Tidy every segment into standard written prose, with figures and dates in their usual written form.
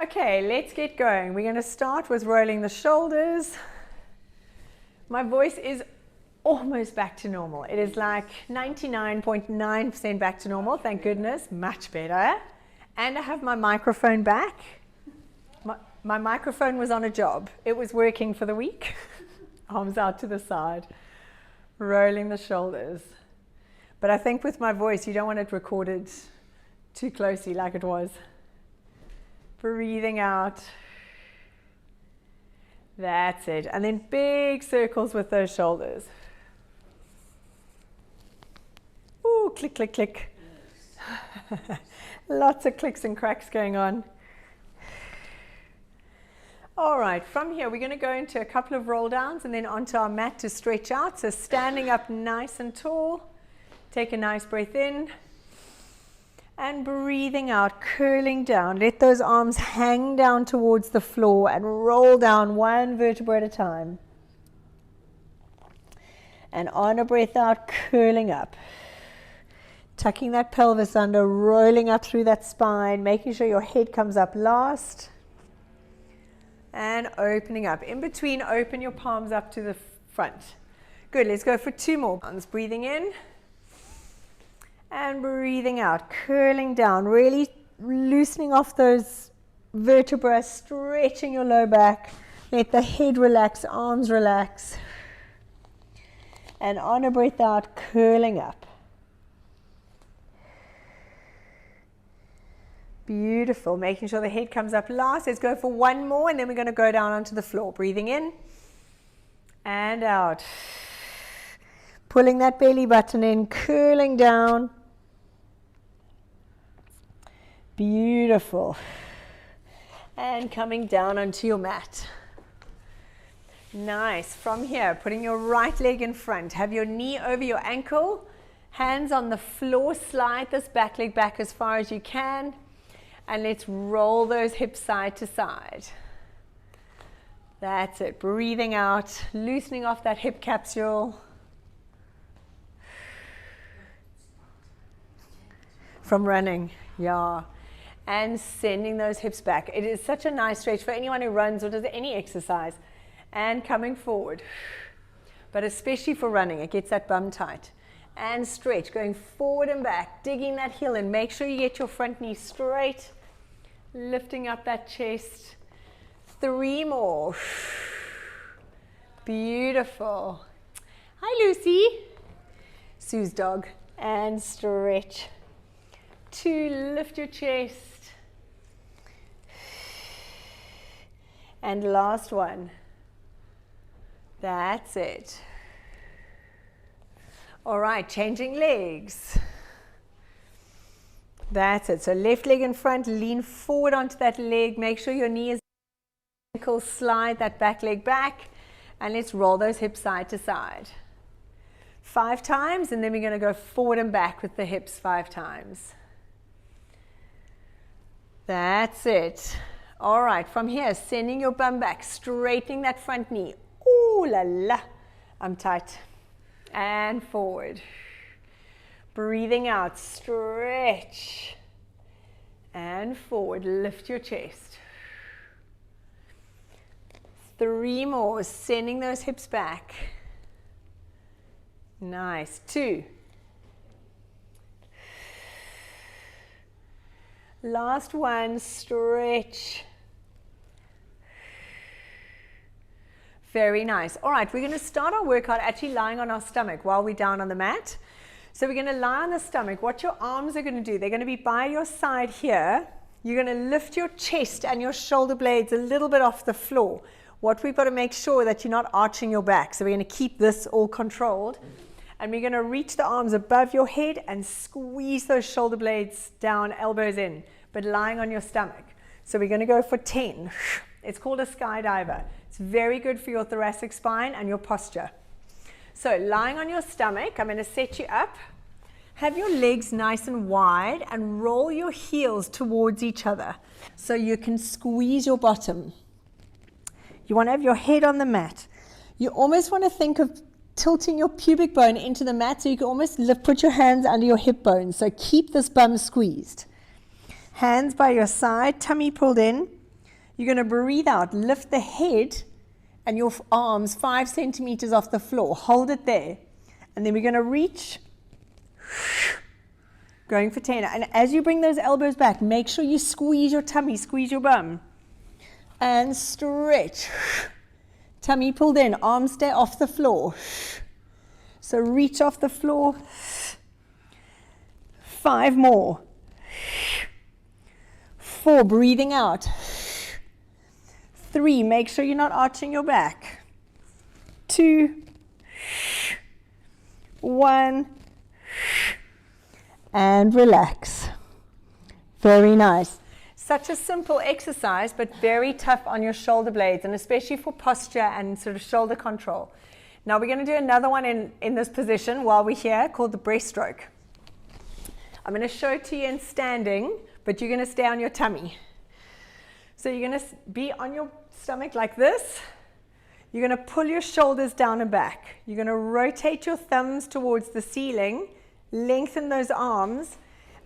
Okay, let's get going. We're going to start with rolling the shoulders. My voice is almost back to normal. It is like 99.9% back to normal, thank goodness, much better. And I have my microphone back. My microphone was on a job. It was working for the week. Arms out to the side, rolling the shoulders. But I think with my voice, you don't want it recorded too closely like it was. Breathing out. That's it. And then big circles with those shoulders. Ooh, click, click, click. Lots of clicks and cracks going on. All right, from here we're going to go into a couple of roll downs and then onto our mat to stretch out. So standing up nice and tall. Take a nice breath in. And breathing out, curling down. Let those arms hang down towards the floor and roll down one vertebra at a time. And on a breath out, curling up. Tucking that pelvis under, rolling up through that spine, making sure your head comes up last. And opening up. In between, open your palms up to the front. Good, let's go for two more. Breathing in. And breathing out, curling down, really loosening off those vertebrae, stretching your low back. Let the head relax, arms relax. And on a breath out, curling up. Beautiful, making sure the head comes up last. Let's go for one more and then we're going to go down onto the floor. Breathing in and out. Pulling that belly button in, curling down. Beautiful. And coming down onto your mat. Nice. From here, putting your right leg in front. Have your knee over your ankle. Hands on the floor. Slide this back leg back as far as you can. And let's roll those hips side to side. That's it. Breathing out. Loosening off that hip capsule. From running. Yeah. And sending those hips back. It is such a nice stretch for anyone who runs or does any exercise. And coming forward. But especially for running, it gets that bum tight. And stretch, going forward and back, digging that heel in. Make sure you get your front knee straight. Lifting up that chest. 3 more. Beautiful. Hi, Lucy. Sue's dog. And stretch. 2, lift your chest. And last one. That's it. All right, changing legs. That's it. So left leg in front, lean forward onto that leg. Make sure your knee is ankle, slide that back leg back. And let's roll those hips side to side. 5 times, and then we're going to go forward and back with the hips 5 times. That's it. All right, from here, sending your bum back, straightening that front knee. Ooh la la. I'm tight. And forward. Breathing out, stretch. And forward, lift your chest. 3 more, sending those hips back. Nice. 2. Last one, stretch. Very nice. All right, we're going to start our workout actually lying on our stomach while we're down on the mat. So we're going to lie on the stomach. What your arms are going to do, they're going to be by your side here. You're going to lift your chest and your shoulder blades a little bit off the floor. What we've got to make sure that you're not arching your back. So we're going to keep this all controlled. And we're going to reach the arms above your head and squeeze those shoulder blades down, elbows in, but lying on your stomach. So we're going to go for 10. It's called a skydiver. It's very good for your thoracic spine and your posture. So lying on your stomach, I'm going to set you up. Have your legs nice and wide and roll your heels towards each other so you can squeeze your bottom. You want to have your head on the mat. You almost want to think of tilting your pubic bone into the mat so you can almost put your hands under your hip bones. So keep this bum squeezed. Hands by your side, tummy pulled in. You're going to breathe out, lift the head and your arms 5 centimeters off the floor. Hold it there. And then we're going to reach, going for 10. And as you bring those elbows back, make sure you squeeze your tummy, squeeze your bum. And stretch. Tummy pulled in, arms stay off the floor. So reach off the floor. 5 more. 4, breathing out. 3, make sure you're not arching your back. 2, 1, and relax. Very nice. Such a simple exercise, but very tough on your shoulder blades, and especially for posture and sort of shoulder control. Now we're going to do another one in this position while we're here, called the breaststroke. I'm going to show it to you in standing, but you're going to stay on your tummy. So you're going to be on your stomach like this. You're going to pull your shoulders down and back. You're going to rotate your thumbs towards the ceiling, lengthen those arms,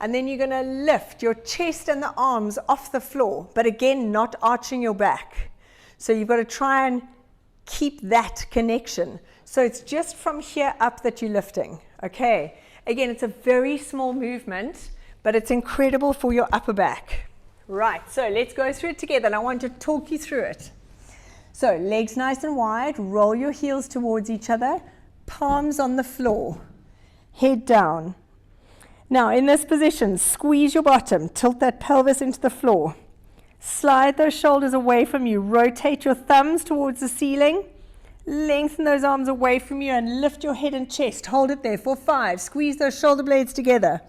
and then you're going to lift your chest and the arms off the floor, but again, not arching your back. So you've got to try and keep that connection. So it's just from here up that you're lifting, okay? Again, it's a very small movement, but it's incredible for your upper back. Right, so let's go through it together, and I want to talk you through it. So legs nice and wide, roll your heels towards each other, palms on the floor, head down. Now in this position, squeeze your bottom, tilt that pelvis into the floor. Slide those shoulders away from you, rotate your thumbs towards the ceiling, lengthen those arms away from you and lift your head and chest. Hold it there for 5. Squeeze those shoulder blades together.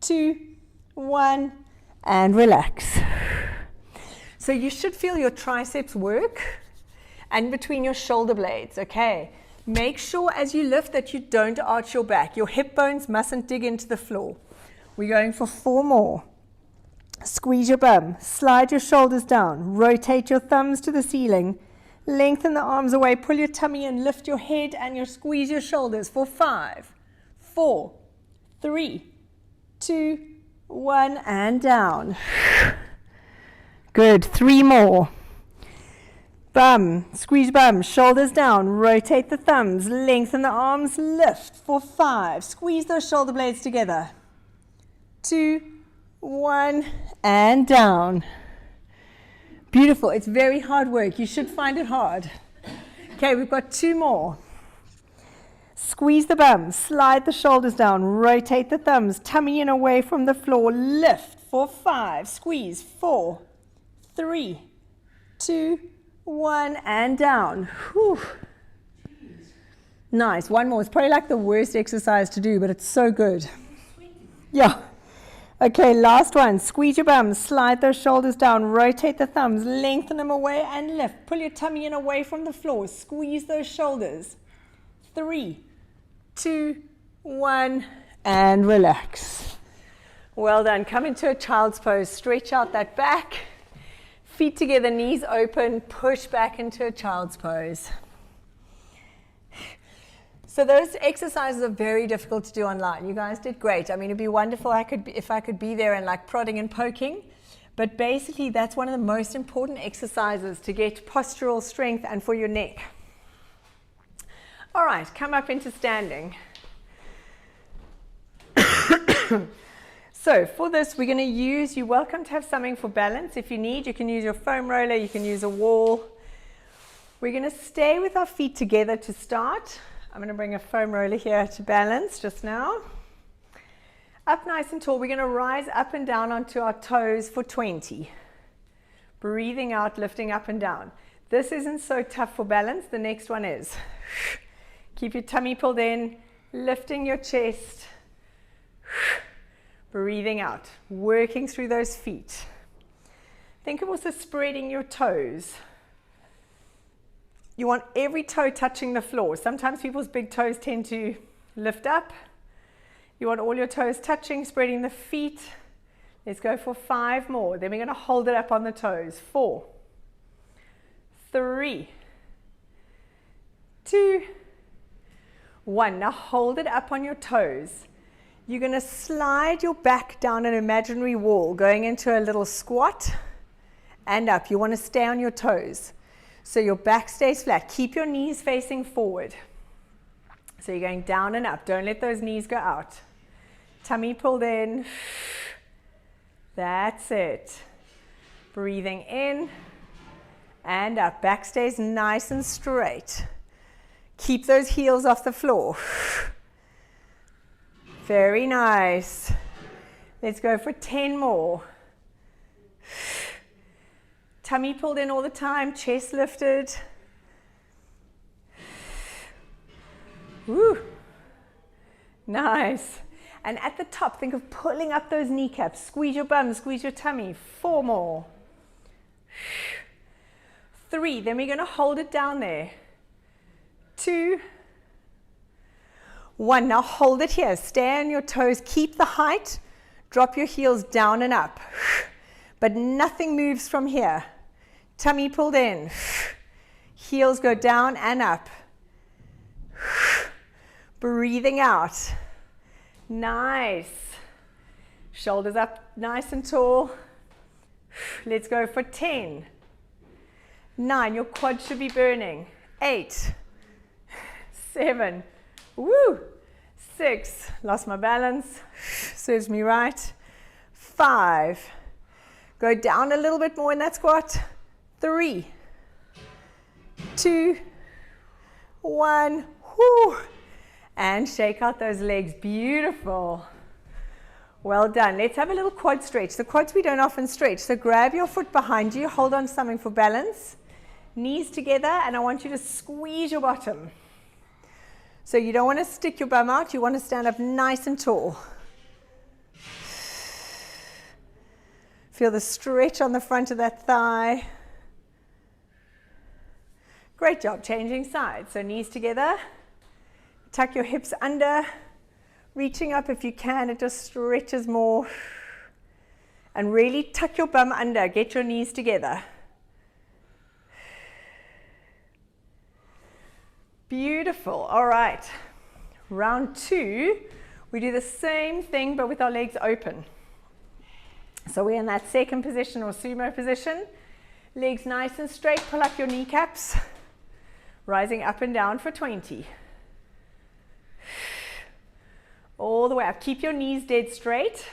2, 1, and relax. So you should feel your triceps work and between your shoulder blades, okay? Make sure as you lift that you don't arch your back. Your hip bones mustn't dig into the floor. We're going for 4 more. Squeeze your bum, slide your shoulders down, rotate your thumbs to the ceiling, lengthen the arms away, pull your tummy in, lift your head and squeeze your shoulders for 5, 4, 3, 2, 1, and down. Good, 3 more. Bum, squeeze bum, shoulders down, rotate the thumbs, lengthen the arms, lift for 5. Squeeze those shoulder blades together. 2, 1, and down. Beautiful. It's very hard work. You should find it hard. Okay, we've got 2 more. Squeeze the bum, slide the shoulders down, rotate the thumbs, tummy in away from the floor, lift for 5. Squeeze, 4, 3, 2, 1, and down. Whew. Nice. 1 more. It's probably like the worst exercise to do, but it's so good. Yeah. Okay, last one. Squeeze your bum, slide those shoulders down, rotate the thumbs, lengthen them away and lift. Pull your tummy in away from the floor. Squeeze those shoulders. 3, 2, 1, and relax. Well done. Come into a child's pose. Stretch out that back. Feet together, knees open, push back into a child's pose. So those exercises are very difficult to do online. You guys did great. I mean, it'd be wonderful if I could be there and like prodding and poking. But basically, that's one of the most important exercises to get postural strength and for your neck. All right, come up into standing. So for this, we're going to use, you're welcome to have something for balance. If you need, you can use your foam roller, you can use a wall. We're going to stay with our feet together to start. I'm going to bring a foam roller here to balance just now. Up nice and tall, we're going to rise up and down onto our toes for 20. Breathing out, lifting up and down. This isn't so tough for balance, the next one is. Keep your tummy pulled in, lifting your chest. Breathing out, working through those feet. Think of also spreading your toes. You want every toe touching the floor. Sometimes people's big toes tend to lift up. You want all your toes touching, spreading the feet. Let's go for 5 more. Then we're going to hold it up on the toes. 4, 3, 2, 1. Now hold it up on your toes. You're going to slide your back down an imaginary wall, going into a little squat, and up. You want to stay on your toes. So your back stays flat. Keep your knees facing forward. So you're going down and up. Don't let those knees go out. Tummy pulled in. That's it. Breathing in and up. Back stays nice and straight. Keep those heels off the floor. Very nice. Let's go for 10 more. Tummy pulled in all the time, chest lifted. Woo. Nice. And at the top, think of pulling up those kneecaps. Squeeze your bum, squeeze your tummy. 4 more. 3. Then we're going to hold it down there. 2. 1. Now hold it here. Stay on your toes. Keep the height. Drop your heels down and up. But nothing moves from here. Tummy pulled in. Heels go down and up. Breathing out. Nice. Shoulders up nice and tall. Let's go for 10. 9. Your quads should be burning. 8. 7. Woo. 6. Lost my balance. Serves me right. 5. Go down a little bit more in that squat. 3. 2. 1. Whoo. And shake out those legs. Beautiful. Well done. Let's have a little quad stretch. The quads we don't often stretch. So grab your foot behind you. Hold on to something for balance. Knees together. And I want you to squeeze your bottom. So you don't want to stick your bum out. You want to stand up nice and tall. Feel the stretch on the front of that thigh. Great job. Changing sides. So knees together. Tuck your hips under. Reaching up if you can. It just stretches more. And really tuck your bum under. Get your knees together. Beautiful. All right. Round 2. We do the same thing but with our legs open. So we're in that second position or sumo position. Legs nice and straight. Pull up your kneecaps. Rising up and down for 20. All the way up. Keep your knees dead straight.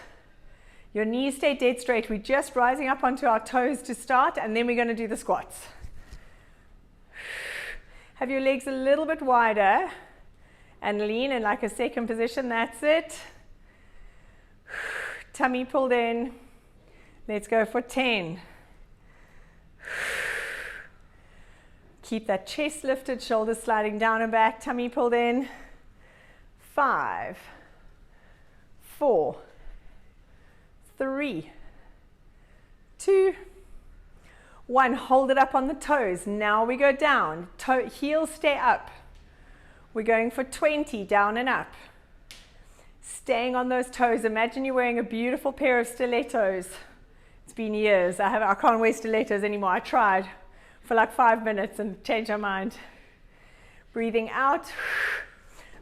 Your knees stay dead straight. We're just rising up onto our toes to start, and then we're going to do the squats. Have your legs a little bit wider and lean in like a second position. That's it. Tummy pulled in. Let's go for 10. Keep that chest lifted, shoulders sliding down and back, tummy pulled in. 5, 4, 3, 2, 1. Hold it up on the toes. Now we go down. Heels stay up. We're going for 20, down and up. Staying on those toes. Imagine you're wearing a beautiful pair of stilettos. It's been years. I can't wear stilettos anymore. I tried for like 5 minutes and changed my mind. Breathing out.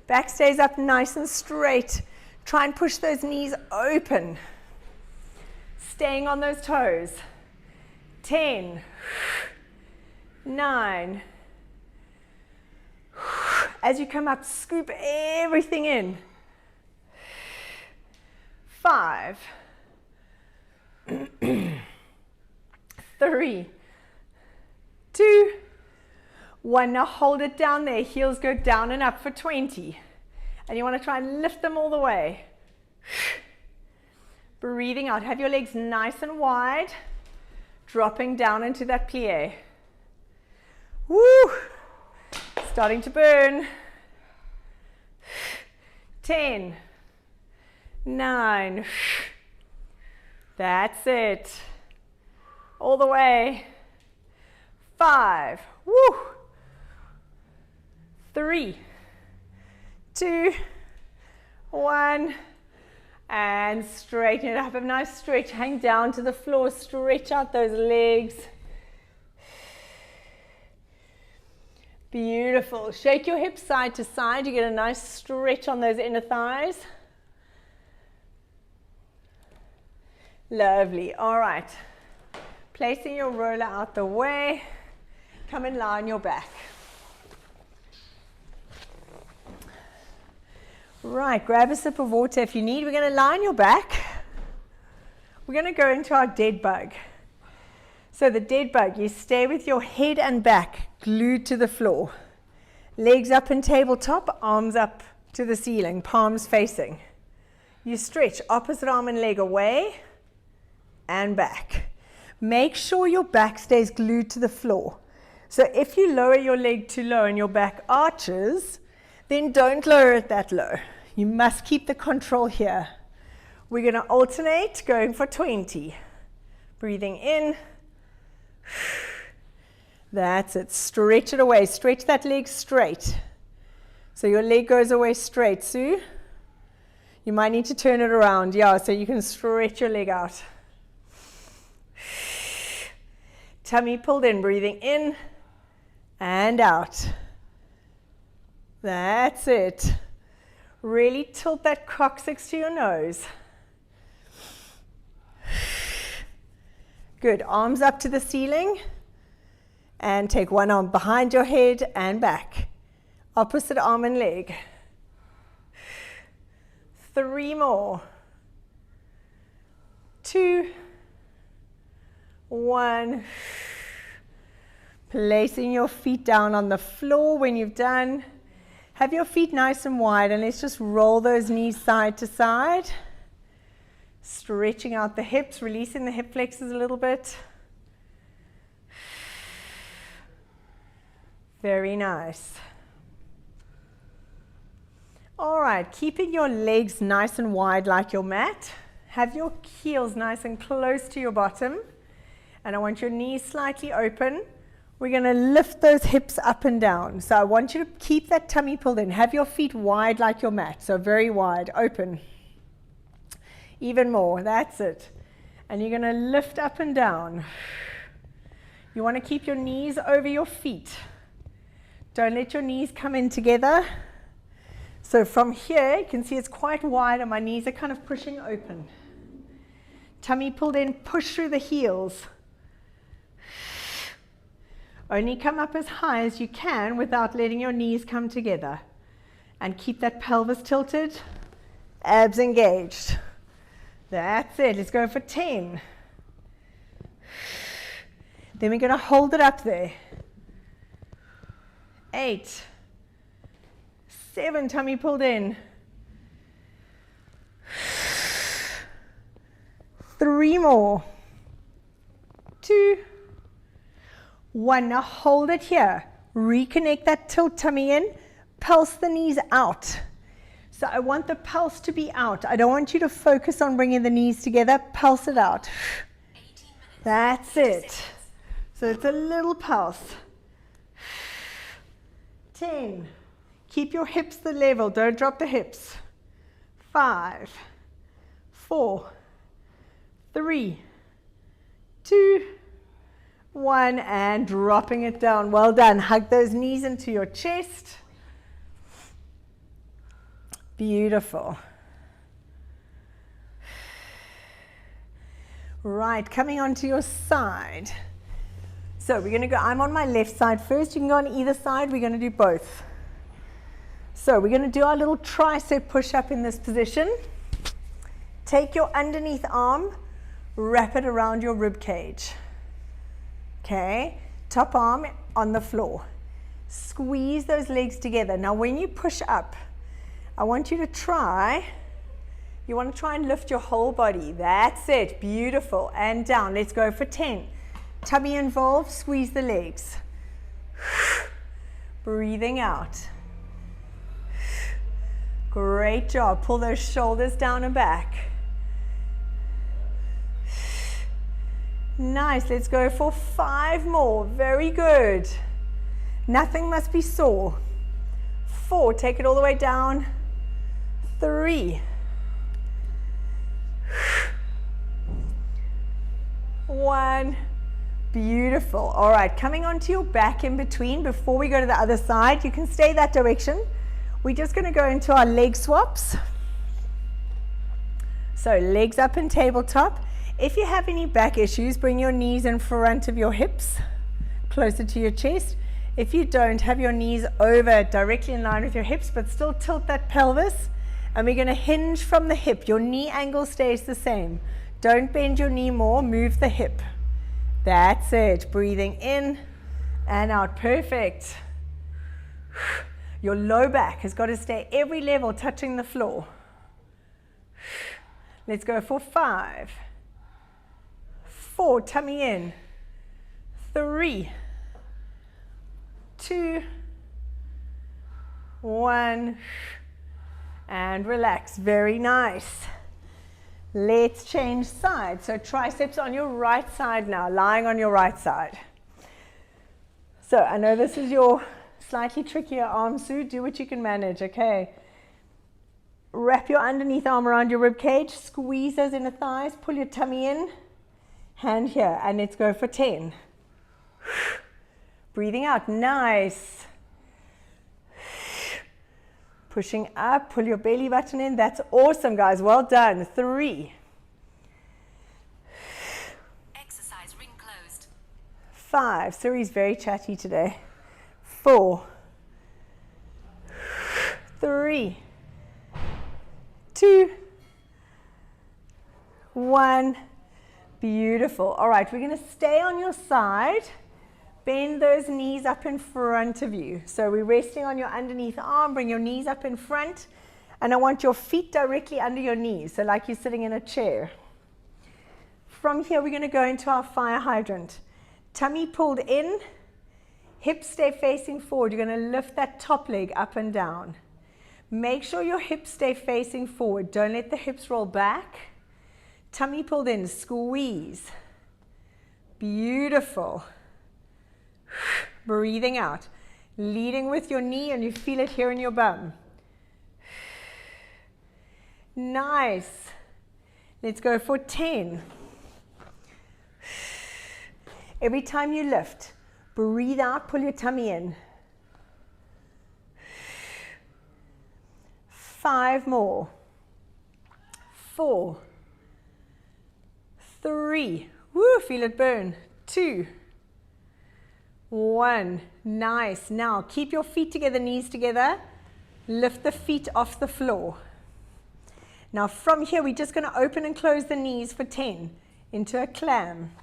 Back stays up nice and straight. Try and push those knees open. Staying on those toes. 10, 9. As you come up, scoop everything in. 5, 3, 2, 1. Now hold it down there. Heels go down and up for 20. And you want to try and lift them all the way. Breathing out. Have your legs nice and wide. Dropping down into that plie. Woo! Starting to burn. 10, 9. That's it. All the way. 5. Woo! 3, 2, 1. And straighten it up. A nice stretch. Hang down to the floor. Stretch out those legs. Beautiful. Shake your hips side to side. You get a nice stretch on those inner thighs. Lovely. All right. Placing your roller out the way. Come and lie on your back. Right, grab a sip of water if you need. We're going to lie on your back. We're going to go into our dead bug. So the dead bug, you stay with your head and back glued to the floor. Legs up in tabletop, arms up to the ceiling, palms facing. You stretch opposite arm and leg away and back. Make sure your back stays glued to the floor. So if you lower your leg too low and your back arches, then don't lower it that low. You must keep the control here. We're going to alternate, going for 20. Breathing in. That's it. Stretch it away. Stretch that leg straight. So your leg goes away straight, Sue. You might need to turn it around, yeah, so you can stretch your leg out. Tummy pulled in, breathing in and out. That's it. Really tilt that coccyx to your nose. Good. Arms up to the ceiling. And take one arm behind your head and back. Opposite arm and leg. 3 more. 2, 1. Placing your feet down on the floor when you've done. Have your feet nice and wide, and let's just roll those knees side to side. Stretching out the hips, releasing the hip flexors a little bit. Very nice. All right, keeping your legs nice and wide like your mat. Have your heels nice and close to your bottom. And I want your knees slightly open. We're going to lift those hips up and down. So I want you to keep that tummy pulled in. Have your feet wide like your mat. So very wide, open. Even more, that's it. And you're going to lift up and down. You want to keep your knees over your feet. Don't let your knees come in together. So from here, you can see it's quite wide and my knees are kind of pushing open. Tummy pulled in, push through the heels. Only come up as high as you can without letting your knees come together. And keep that pelvis tilted, abs engaged. That's it. Let's go for 10. Then we're going to hold it up there. 8. 7, tummy pulled in. 3 more. 2. 1. Now hold it here. Reconnect that tilt tummy in. Pulse the knees out. So I want the pulse to be out. I don't want you to focus on bringing the knees together. Pulse it out. That's it. So it's a little pulse. 10. Keep your hips the level. Don't drop the hips. 5, 4, 3, 2, 1, and dropping it down. Well done. Hug those knees into your chest. Beautiful. Right, coming onto your side. So we're going to go, I'm on my left side first. You can go on either side. We're going to do both. So we're going to do our little tricep push-up in this position. Take your underneath arm, wrap it around your rib cage. Okay, top arm on the floor. Squeeze those legs together. Now when you push up, I want you to try, you want to try and lift your whole body. That's it, beautiful. And down, let's go for 10. Tummy involved, squeeze the legs. Breathing out. Great job. Pull those shoulders down and back. Nice. Let's go for 5 more. Very good. Nothing must be sore. 4. Take it all the way down. 3. 1. Beautiful. All right. Coming onto your back in between before we go to the other side. You can stay that direction. We're just going to go into our leg swaps. So legs up in tabletop. If you have any back issues, bring your knees in front of your hips, closer to your chest. If you don't, have your knees over directly in line with your hips, but still tilt that pelvis. And we're going to hinge from the hip. Your knee angle stays the same. Don't bend your knee more, move the hip. That's it. Breathing in and out. Perfect. Your low back has got to stay every level touching the floor. Let's go for 5, 4, tummy in, 3, 2, 1, and relax. Very nice. Let's change sides. So triceps on your right side now, lying on your right side. So I know this is your slightly trickier arm, Sue. Do what you can manage, okay? Wrap your underneath arm around your rib cage, squeeze those inner thighs, pull your tummy in, hand here, and let's go for 10. Breathing out, nice. Pushing up, pull your belly button in. That's awesome, guys. Well done. 3. Exercise ring closed. 5. Suri's very chatty today. 4. 3. 2. 1. Beautiful. All right, we're going to stay on your side. Bend those knees up in front of you. So we're resting on your underneath arm. Bring your knees up in front. And I want your feet directly under your knees. So like you're sitting in a chair. From here, we're going to go into our fire hydrant. Tummy pulled in. Hips stay facing forward. You're going to lift that top leg up and down. Make sure your hips stay facing forward. Don't let the hips roll back. Tummy pulled in. Squeeze. Beautiful. Breathing out, leading with your knee, and you feel it here in your bum. Nice. Let's go for 10. Every time you lift, breathe out, pull your tummy in. 5 more. 4. 3. Woo, feel it burn. 2. 1. Nice. Now keep your feet together, knees together. Lift the feet off the floor. Now from here, we're just going to open and close the knees for 10 into a clam.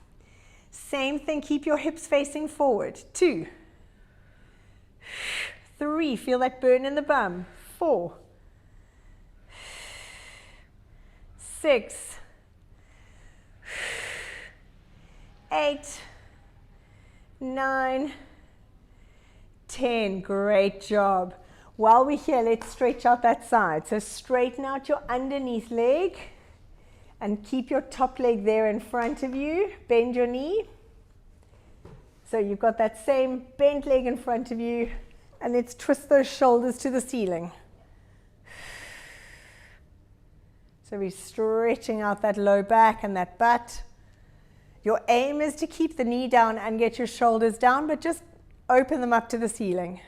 Same thing, keep your hips facing forward. 2. 3. Feel that burn in the bum. 4. 6. 8. 9, 10. Great job. While we're here, let's stretch out that side. So straighten out your underneath leg and keep your top leg there in front of you. Bend your knee. So you've got that same bent leg in front of you, and let's twist those shoulders to the ceiling. So we're stretching out that low back and that butt. Your aim is to keep the knee down and get your shoulders down, but just open them up to the ceiling.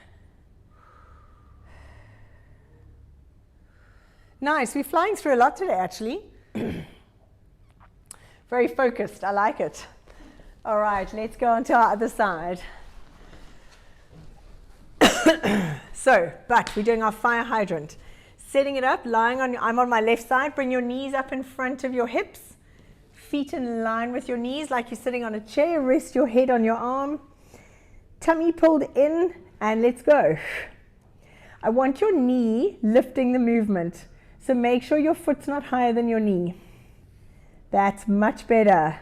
Nice. We're flying through a lot today, actually. Very focused. I like it. All right, let's go on to our other side. So, but we're doing our fire hydrant. Setting it up, lying on, I'm on my left side. Bring your knees up in front of your hips. Feet in line with your knees like you're sitting on a chair. Rest your head on your arm. Tummy pulled in, and let's go. I want your knee lifting the movement. So make sure your foot's not higher than your knee. That's much better.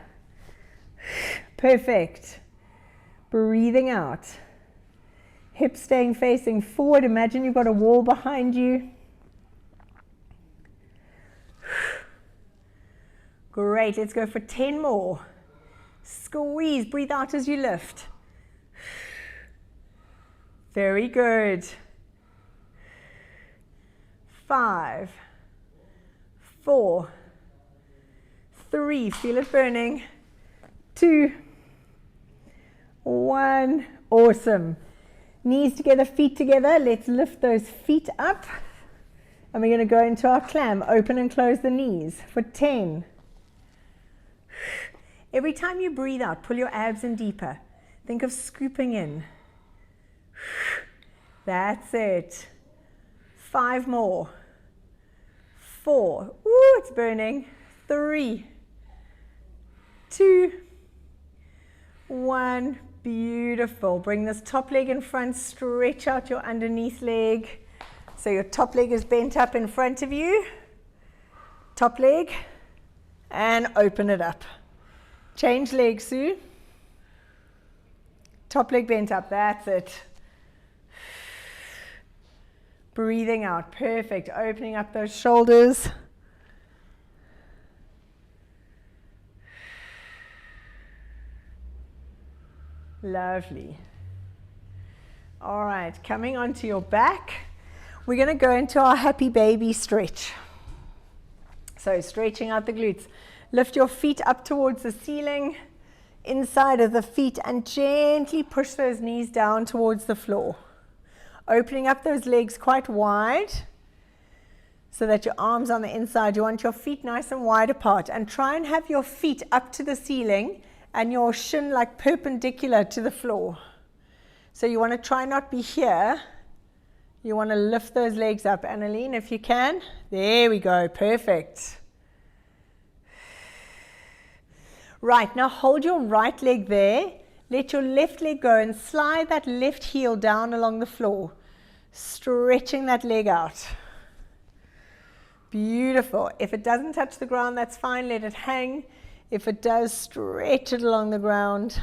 Perfect. Breathing out. Hips staying facing forward. Imagine you've got a wall behind you. Great, let's go for 10 more. Squeeze, breathe out as you lift. Very good. 5, 4, 3, feel it burning. 2, 1, awesome. Knees together, feet together. Let's lift those feet up. And we're going to go into our clam. Open and close the knees for 10. Every time you breathe out, pull your abs in deeper. Think of scooping in. That's it. 5 more. 4. Ooh, it's burning. 3, 2, 1. Beautiful. Bring this top leg in front. Stretch out your underneath leg. So your top leg is bent up in front of you. Top leg. And open it up. Change leg, Sue. Top leg bent up. That's it. Breathing out. Perfect. Opening up those shoulders. Lovely. All right, coming onto your back, we're going to go into our happy baby stretch. So stretching out the glutes. Lift your feet up towards the ceiling, inside of the feet, and gently push those knees down towards the floor. Opening up those legs quite wide so that your arms on the inside. You want your feet nice and wide apart, and try and have your feet up to the ceiling and your shin like perpendicular to the floor. So you want to try not be here. You want to lift those legs up, Annaline, if you can. There we go. Perfect. Right, now hold your right leg there. Let your left leg go and slide that left heel down along the floor, stretching that leg out. Beautiful. If it doesn't touch the ground, that's fine. Let it hang. If it does, stretch it along the ground.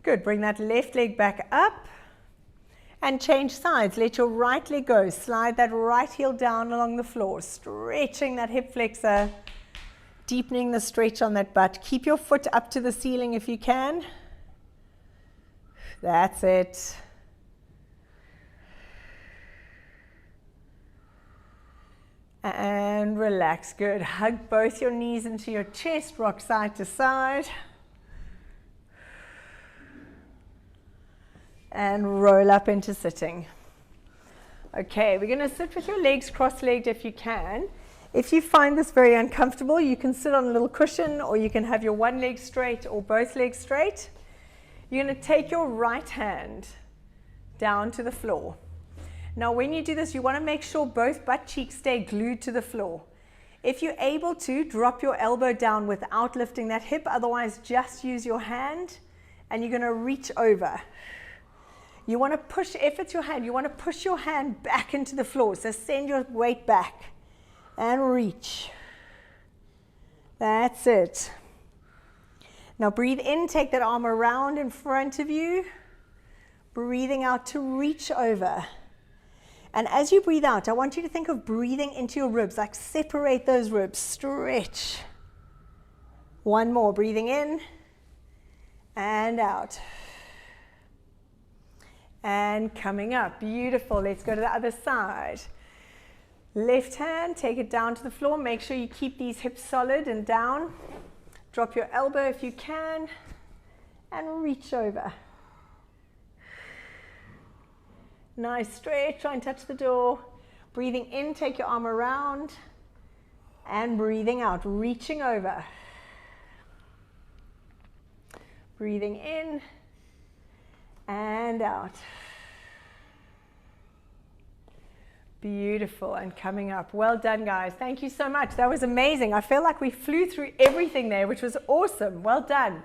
Good. Bring that left leg back up and change sides. Let your right leg go. Slide that right heel down along the floor, stretching that hip flexor, deepening the stretch on that butt. Keep your foot up to the ceiling if you can. That's it. And relax. Good. Hug both your knees into your chest. Rock side to side. And roll up into sitting. Okay, we're going to sit with your legs cross-legged if you can. If you find this very uncomfortable, you can sit on a little cushion, or you can have your one leg straight or both legs straight. You're going to take your right hand down to the floor. Now, when you do this, you want to make sure both butt cheeks stay glued to the floor. If you're able to, drop your elbow down without lifting that hip. Otherwise, just use your hand, and you're going to reach over. You want to push, if it's your hand, you want to push your hand back into the floor. So send your weight back and reach. That's it. Now breathe in, take that arm around in front of you. Breathing out to reach over. And as you breathe out, I want you to think of breathing into your ribs, like separate those ribs, stretch. One more, breathing in and out. And coming up, beautiful. Let's go to the other side. Left hand, take it down to the floor. Make sure you keep these hips solid and down. Drop your elbow if you can, and reach over. Nice stretch, try and touch the door. Breathing in, take your arm around, and breathing out, reaching over. Breathing in and out. Beautiful, and coming up. Well done, guys. Thank you so much. That was amazing. I feel like we flew through everything there, which was awesome. Well done.